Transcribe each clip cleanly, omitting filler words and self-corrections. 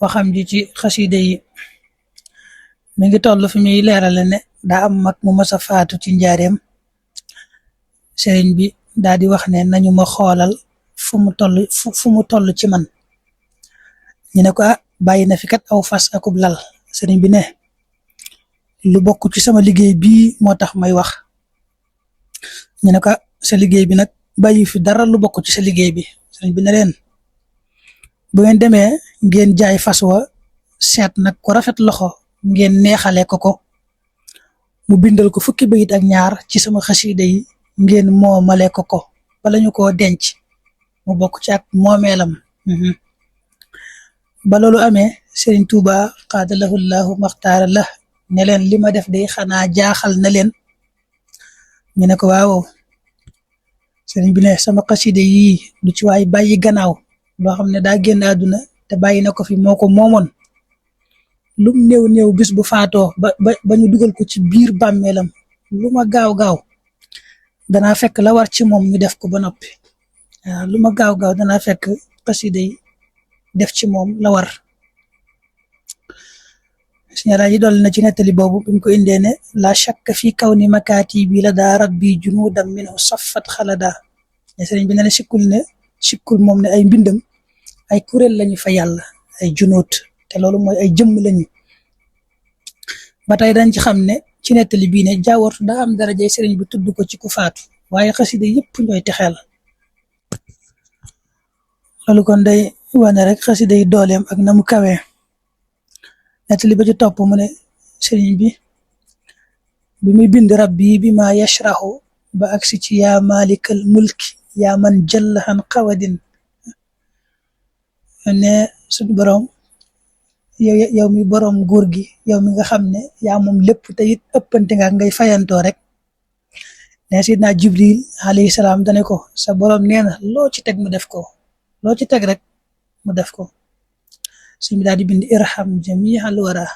waxam ji ci xasida yi mi ngi toll fi muy leerale ne daa am mag mu masa faatu ci njaareem. Sëriñ bi daa di wax ne nañu ma xoolal fu mu toll ci man. ñu ne ko bàyyi na fi kat aw fas akub lal. Sëriñ bi ne lu bokk ci sama liggéey bii moo tax may wax. ñu ne ko sa liggéey bi nag bàyyi fi dara lu bokk ci sa liggéey bi. Sëriñ bi ne leen bu ngeen demee ngeen jaay fas wa seet nag ko rafet loxo ngeen neexale ko mu bindal ko fukki bayit ak ñaar ci sama xasida yi ngeen moomale ko bala ñu koo denc mu bokk ci ak moomeelam. ba loolu amee Sëriñ Tuuba xaadalahu llahu maxtaara la ne leen li ma def day xanaa jaaxal na leen. ñu ne ko waaw. Sëriñ bi ne sama xasida yii du ci waay bàyyi gannaaw loo xam ne daa génn àdduna te bàyyi na ko fi moo ko moomoon. lum néew bis bu faatoo ba ñu dugal ko ci biir bàmmeelam lu ma gaaw danaa fekk la war ci moom ñu def ko ba noppi. waaw lu ma gaaw danaa fekk xasida yi def ci moom la war. siñalaa ji dolli na ci nettali boobu bi mu ko indee ne la shakka fi kaw ni makaati bi la daa rabbi junudam minhu saffat xalada. ne sëriñ bi ne sikkul moom ne ay mbindam ay kuréel lañu fa yàlla ay junuut te loolu mooy ay jëmm lañu. ba tey dañ ci xam ne ci nettali bii ne jaawartu daa am darajay sëriñ bi tudd ko ci ku faatu waaye xasida yëpp ñooy texeel. loolu kon day wane rek xasida yi dooleem ak na mu kawee. nettali ba ci topp mu ne sëriñ bi muy bind rabbi bi ma yashrahu ba agsi ci yaa malikal mulki yaa man jallahan xawadin ne suñu borom yow mi borom nguur gi yow mi nga xam ne yaa moom lépp te it ëppante nga ngay fayantoo rek. ne sidna Jibril alayhi salaam dane ko sa borom nee na loo ci teg mu def ko loo ci teg rek mu def ko. suñu daal di bind irham jami'al wara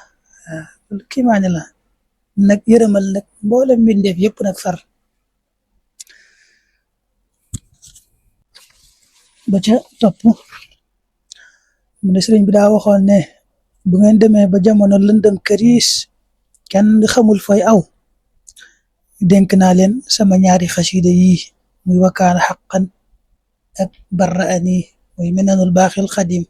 kii maa ne la nag yërëmal nag mboolem mbindeef yëpp nag far. ba ca topp mu ne sëriñ bi daa waxoon ne bu ngeen demee ba jamono lëndëm këriis kenn xamul fooy aw dénk naa leen sama ñaari xasida yi muy wakaana xaqan ak barraani muy minanul baaxil xadim.